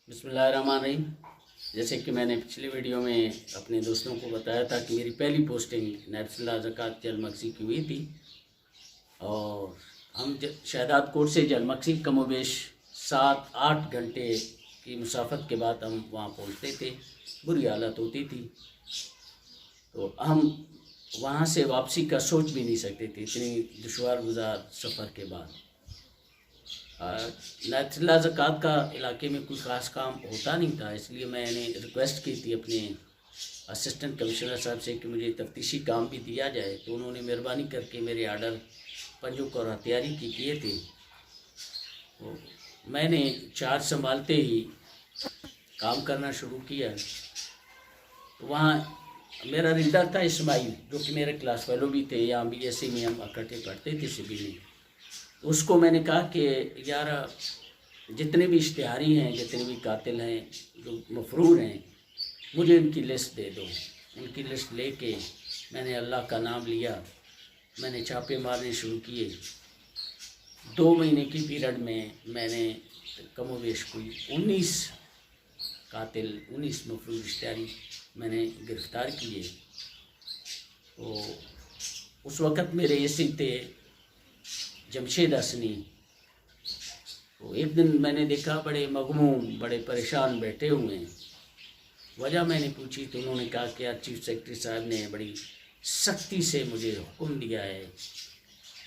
बिस्मिल्लाहिर्रहमानिर्रहीम। जैसे कि मैंने पिछली वीडियो में अपने दोस्तों को बताया था कि मेरी पहली पोस्टिंग नायब ज़िला ज़कात जलमक्सी की हुई थी और हम शहदाद कोट से जलमक्सी कमोबेश 7-8 घंटे की मुसाफत के बाद हम वहाँ पहुँचते थे। बुरी हालत होती थी, तो हम वहाँ से वापसी का सोच भी नहीं सकते थे, इतनी दुश्वार गुजार सफ़र के बाद। नायब ज़िला ज़कात का इलाके में कोई ख़ास काम होता नहीं था, इसलिए मैंने रिक्वेस्ट की थी अपने असिस्टेंट कमिश्नर साहब से कि मुझे तफ्तीशी काम भी दिया जाए। तो उन्होंने मेहरबानी करके मेरे आर्डर पंजुक और हथियारी की किए थे। तो मैंने चार्ज संभालते ही काम करना शुरू किया। तो वहाँ मेरा रीडर था इस्माइल, जो कि मेरे क्लास फेलो भी थे, यहाँ BSc में हम इकट्ठे पढ़ते थे सिविल में। उसको मैंने कहा कि यार जितने भी इश्तिहारी हैं, जितने भी कातिल हैं, जो मफरूर हैं, मुझे इनकी लिस्ट दे दो। उनकी लिस्ट लेके मैंने अल्लाह का नाम लिया, मैंने छापे मारने शुरू किए। 2 महीने की पीरियड में मैंने कमोबेश कोई 19 कातिल, 19 मफरूर इश्तिहारी मैंने गिरफ़्तार किए। तो उस वक़्त मेरे एसी थे जमशेद हसनी। तो एक दिन मैंने देखा बड़े मगमूम, बड़े परेशान बैठे हुए हैं। वजह मैंने पूछी तो उन्होंने कहा कि यार चीफ सेक्रेटरी साहब ने बड़ी सख्ती से मुझे हुक्म दिया है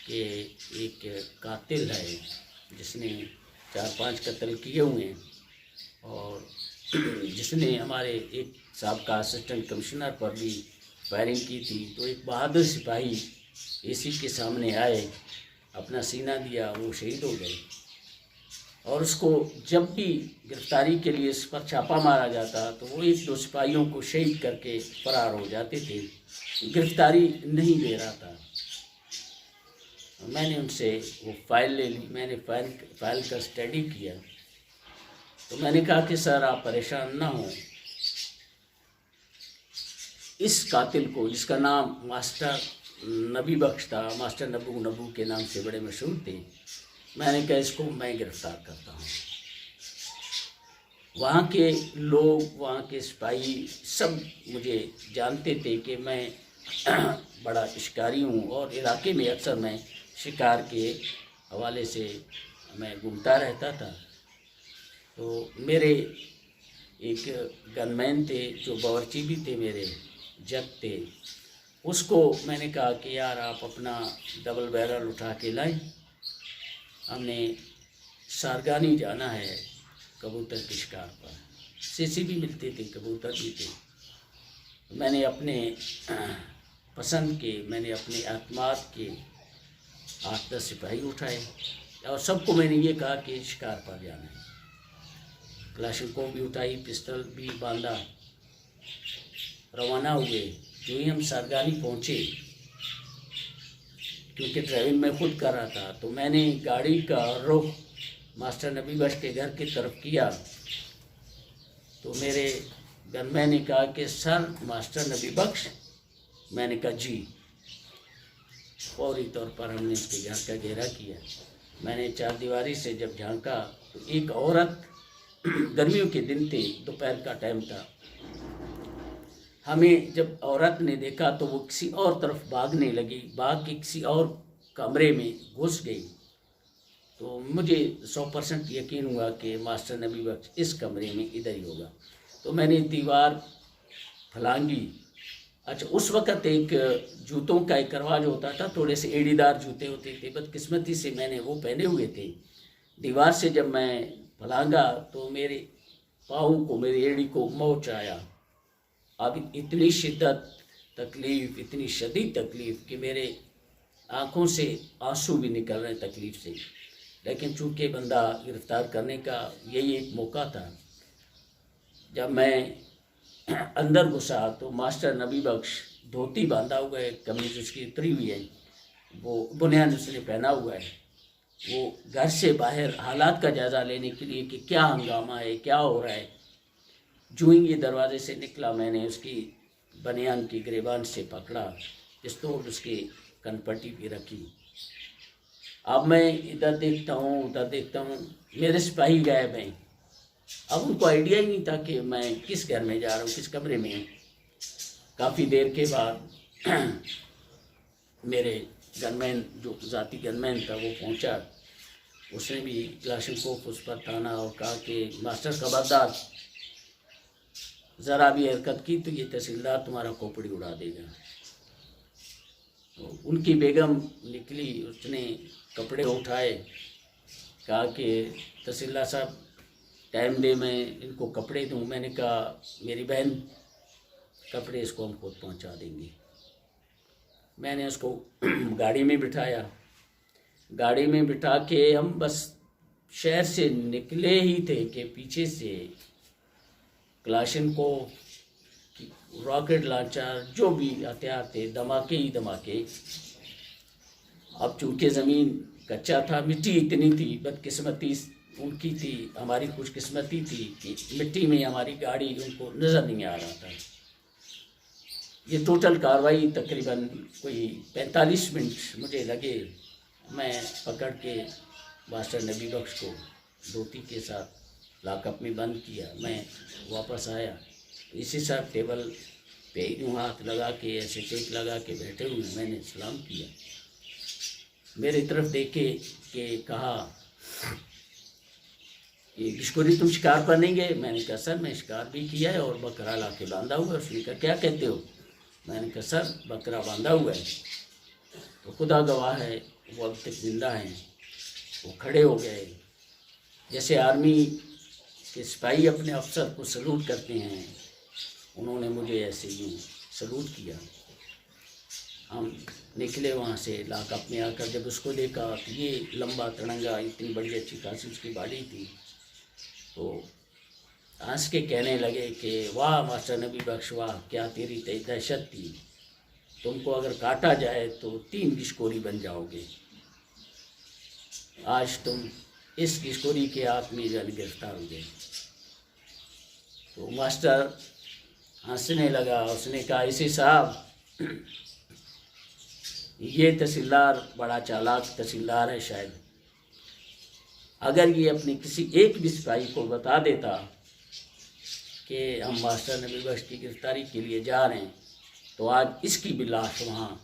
कि एक कातिल है जिसने 4-5 कत्ल किए हुए हैं और जिसने हमारे एक साहब असिस्टेंट कमिश्नर पर भी फायरिंग की थी। तो एक बहादुर सिपाही एसी के सामने आए, अपना सीना दिया, वो शहीद हो गए। और उसको जब भी गिरफ्तारी के लिए इस पर छापा मारा जाता तो वो 1-2 सिपाहियों को शहीद करके फरार हो जाते थे, गिरफ्तारी नहीं दे रहा था। मैंने उनसे वो फाइल ले ली, मैंने फाइल का स्टडी किया। तो मैंने कहा कि सर आप परेशान ना हो, इस कातिल को, जिसका नाम मास्टर नबी बख्श था, मास्टर नबू के नाम से बड़े मशहूर थे, मैंने कहा इसको मैं गिरफ़्तार करता हूँ। वहाँ के लोग, वहाँ के सिपाही सब मुझे जानते थे कि मैं बड़ा शिकारी हूँ और इलाके में अक्सर मैं शिकार के हवाले से मैं घूमता रहता था। तो मेरे एक गनमैन थे जो बावर्ची भी थे, मेरे जग थे, उसको मैंने कहा कि यार आप अपना डबल बैरल उठा के लाएं, हमने सारगानी जाना है कबूतर के शिकार पर। सीसी भी मिलते थे, कबूतर भी थे। मैंने अपने पसंद के, मैंने अपने एतमाद के 8-10 सिपाही उठाए और सबको मैंने ये कहा कि शिकार पर जाना है। क्लाशिंकों भी उठाई, पिस्टल भी बांधा, रवाना हुए। जो ही हम सारगानी पहुँचे, क्योंकि ड्राइविंग मैं खुद कर रहा था, तो मैंने गाड़ी का रुख मास्टर नबी बख्श के घर की तरफ किया। तो मेरे गनमैन ने कहा कि सर मास्टर नबी बख्श? मैंने कहा जी। फौरी तौर पर हमने उसके घर का घेरा किया। मैंने 4 दीवारी से जब झांका तो एक औरत, गर्मियों के दिन थे, दोपहर का टाइम था, हमें जब औरत ने देखा तो वो किसी और तरफ भागने लगी, भाग के किसी और कमरे में घुस गई। तो मुझे 100% यकीन हुआ कि मास्टर नबी बख्श इस कमरे में इधर ही होगा। तो मैंने दीवार फलांगी। अच्छा, उस वक़्त एक जूतों का एक रवाज होता था, थोड़े से एड़ीदार जूते होते थे, बदकिस्मती से मैंने वो पहने हुए थे। दीवार से जब मैं फलांगा तो मेरे पाँव को, मेरी एड़ी को मोच आया। अब इतनी शिद्दत तकलीफ़, इतनी शदीद तकलीफ़ कि मेरे आँखों से आंसू भी निकल रहे तकलीफ़ से। लेकिन चूँकि बंदा गिरफ़्तार करने का यही एक मौका था। जब मैं अंदर घुसा तो मास्टर नबी बख्श धोती बांधा हुआ है, कमीज़ उसकी उतरी हुई है, वो बुनियान उसने पहना हुआ है। वो घर से बाहर हालात का जायज़ा लेने के लिए कि क्या हंगामा है, क्या हो रहा है। जो ही ये दरवाजे से निकला, मैंने उसकी बनियान की गिरेबान से पकड़ा, पिस्तौल उसकी कनपट्टी भी रखी। अब मैं इधर देखता हूँ, उधर देखता हूँ, मेरे सिपाही गायब हैं। अब उनको आइडिया ही नहीं था कि मैं किस घर में जा रहा हूँ, किस कमरे में हूँ। काफ़ी देर के बाद मेरे गनमैन, जो ज़ाती गनमैन था, वो पहुँचा। उसने भी क्लाशनकोफ उस पर ताना और कहा कि मास्टर खबरदार, ज़रा भी हरकत की तो ये तहसीलदार तुम्हारा खोपड़ी उड़ा देगा। तो उनकी बेगम निकली, उसने कपड़े उठाए, कहा कि तहसीलदार साहब टाइम दे, मैं इनको कपड़े दूँ। मैंने कहा मेरी बहन, कपड़े इसको हम खुद पहुँचा देंगे। मैंने उसको गाड़ी में बिठाया। गाड़ी में बिठा के हम बस शहर से निकले ही थे कि पीछे से क्लाशनकोफ, रॉकेट लॉन्चर, जो भी हथियार थे, धमाके ही धमाके। अब चूँकि ज़मीन कच्चा था, मिट्टी इतनी थी, बदकिस्मती उनकी थी, हमारी खुशकिस्मती थी कि मिट्टी में हमारी गाड़ी उनको नज़र नहीं आ रहा था। ये टोटल कार्रवाई तकरीबन कोई 45 मिनट मुझे लगे। मैं पकड़ के मास्टर नबी बख्श को धोती के साथ लॉकअप में बंद किया। मैं वापस आया, इसी साहब टेबल पे यूँ हाथ लगा के, ऐसे टेक लगा के बैठे हुए, मैंने सलाम किया। मेरी तरफ देखे कि कहा ये घिसखोरी तुम शिकार पर नहीं गए? मैंने कहा सर मैं शिकार भी किया है और बकरा ला के बांधा हुआ है। उसने कहा क्या कहते हो? मैंने कहा सर बकरा बांधा हुआ है। तो खुदा गवाह है वो अब तक जिंदा हैं। वो खड़े हो गए, जैसे आर्मी के सिपाही अपने अफसर को सलूट करते हैं, उन्होंने मुझे ऐसे यूँ सलूट किया। हम निकले वहाँ से लॉकअप में आकर। जब उसको देखा तो ये लंबा तड़ंगा, इतनी बड़ी अच्छी खासी उसकी बॉडी थी, तो हंस के कहने लगे कि वाह मास्टर नबी बख्श, वाह क्या तेरी दहशत थी, तुमको अगर काटा जाए तो 3 घिसखोरी बन जाओगे। आज तुम इस घिसखोरी के हाथ में गिरफ्तार हो गए। तो मास्टर हंसने लगा। उसने कहा इसी साहब, ये तहसीलदार बड़ा चालाक तहसीलदार है, शायद अगर ये अपने किसी एक भी सिपाही को बता देता कि हम मास्टर नबी बख्श की गिरफ्तारी के लिए जा रहे हैं, तो आज इसकी भी लाश वहाँ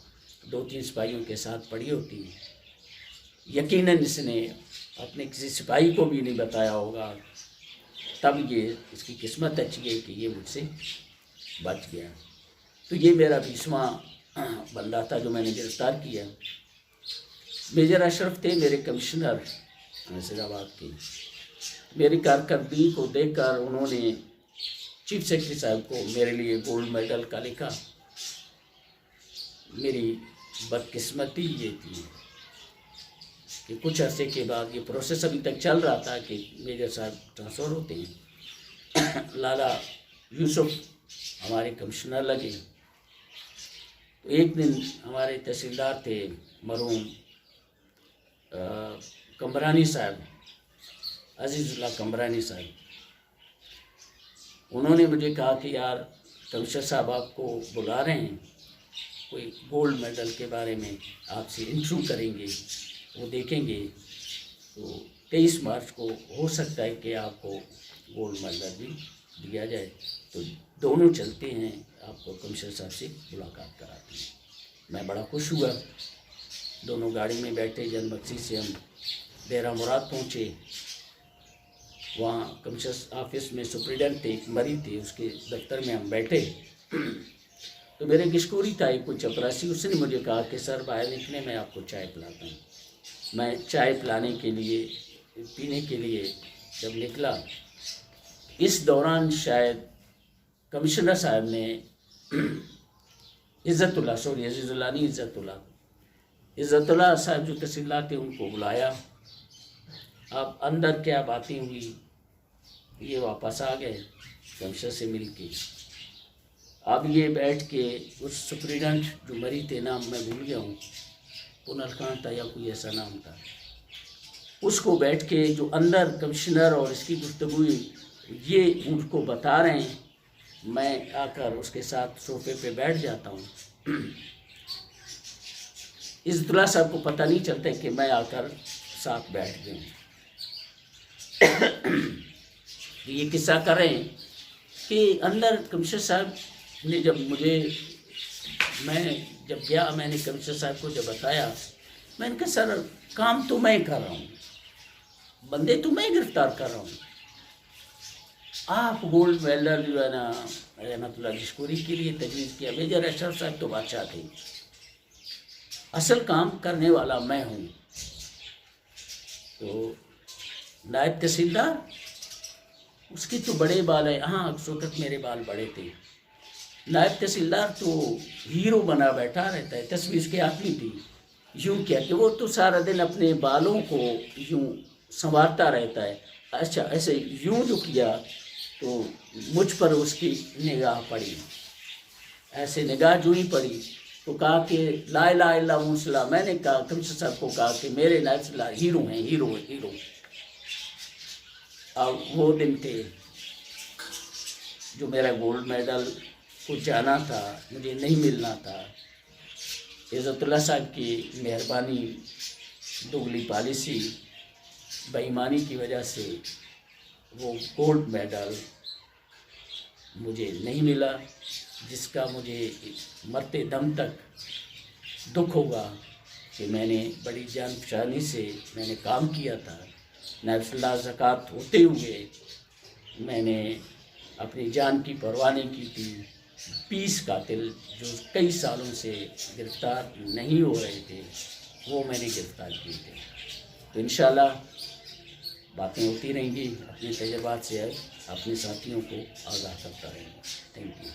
2-3 सिपाहियों के साथ पड़ी होती। यकीनन इसने अपने किसी सिपाही को भी नहीं बताया होगा, तब ये इसकी किस्मत अच्छी है कि ये मुझसे बच गया। तो ये मेरा 20वां बंदा था जो मैंने गिरफ्तार किया। मेजर अशरफ थे मेरे कमिश्नर नसीराबाद के। मेरी कारकर्दगी को देखकर उन्होंने चीफ सेक्रेटरी साहब को मेरे लिए गोल्ड मेडल का लिखा। मेरी बदकिस्मती ये थी कि कुछ अरसे के बाद, ये प्रोसेस अभी तक चल रहा था कि मेजर साहब ट्रांसफ़र होते हैं। लाला यूसुफ हमारे कमिश्नर लगे। तो एक दिन हमारे तहसीलदार थे मरहूम कमरानी साहब, अजीज़ुल्लाह कमरानी साहब, उन्होंने मुझे कहा कि यार कमिश्नर साहब आपको बुला रहे हैं, कोई गोल्ड मेडल के बारे में आपसे इंटरव्यू करेंगे, वो देखेंगे। तो 23 मार्च को हो सकता है कि आपको गोल्ड मेडल भी दिया जाए। तो दोनों चलते हैं, आपको कमिश्नर साहब से मुलाकात कराते हैं। मैं बड़ा खुश हुआ। दोनों गाड़ी में बैठे जनबख्शी से हम डेरा मुराद पहुँचे। वहाँ कमिश्नर ऑफिस में सुप्रीडेंट थे, मरी थे, उसके दफ्तर में हम बैठे। तो मेरे घिसखोरी था एक कोई चपरासी, उसने मुझे कहा कि सर बाहर निकले, मैं आपको चाय पिलाता हूँ। मैं चाय पिलाने के लिए, पीने के लिए जब निकला, इस दौरान शायद कमिश्नर साहब ने इज़्ज़तुल्लाह नहीं इज़्ज़तुल्लाह साहब जो तहसीलदार थे उनको बुलाया। अब अंदर क्या बातें हुई, ये वापस आ गए कमिश्नर से मिल के। अब ये बैठ के उस सुप्रीडेंट जो मरी थे, नाम मैं भूल गया हूँ, पुनल खान था या कोई ऐसा नाम था, उसको बैठ के जो अंदर कमिश्नर और इसकी गुफ्तगू ये उनको बता रहे हैं, मैं आकर उसके साथ सोफे पे बैठ जाता हूँ। इज़्ज़तुल्लाह साहब को पता नहीं चलता कि मैं आकर साथ बैठ गया। یہ قصہ کر رہے ہیں کہ اندر کمشنر صاحب نے میں جب گیا میں نے کمشنر صاحب کو جب بتایا، میں نے کہا سر کام تو میں کر رہا ہوں، بندے تو میں گرفتار کر رہا ہوں، آپ گولڈ میڈل جو ہے نا رحمت اللہ مشکوری کے لیے تجویز کیا، میجر اشرف صاحب تو بادشاہ تھے، اصل کام کرنے والا میں ہوں۔ تو نائب تحصیلدار اس کے تو بڑے بال ہیں، ہاں اس وقت میرے بال بڑے تھے، نائب تحصیلدار تو ہیرو بنا بیٹھا رہتا ہے، تصویر اس کے آدمی تھی، یوں کیا کہ وہ تو سارا دن اپنے بالوں کو یوں سنوارتا رہتا ہے، اچھا ایسے یوں جو کیا تو مجھ پر اس کی نگاہ پڑی، ایسے نگاہ جو ہی پڑی تو کہا کہ لا الہ الا اللہ محمد صلی اللہ، میں نے کہا کمشنر صاحب کو کہا کہ میرے نائب صلی اللہ ہیرو ہیں، ہیرو ہیں، ہیرو۔ اور وہ دن تھے جو میرا گولڈ میڈل کو جانا تھا، مجھے نہیں ملنا تھا، عزت اللہ صاحب کی مہربانی، دوگلی پالیسی، بے ایمانی کی وجہ سے وہ گولڈ میڈل مجھے نہیں ملا، جس کا مجھے مرتے دم تک دکھ ہوگا کہ میں نے بڑی جان فشانی سے میں نے کام کیا تھا، نائب صلی اللہ زکوٰۃ ہوتے ہوئے میں نے اپنی جان کی پرواہ نہیں کی تھی، 20 قاتل جو کئی سالوں سے گرفتار نہیں ہو رہے تھے وہ میں نے گرفتار کیے تھے۔ تو انشاءاللہ باتیں ہوتی رہیں گی، اپنے تجربات سے اپنے ساتھیوں کو آگاہ کرتا رہیں گا۔ Thank you.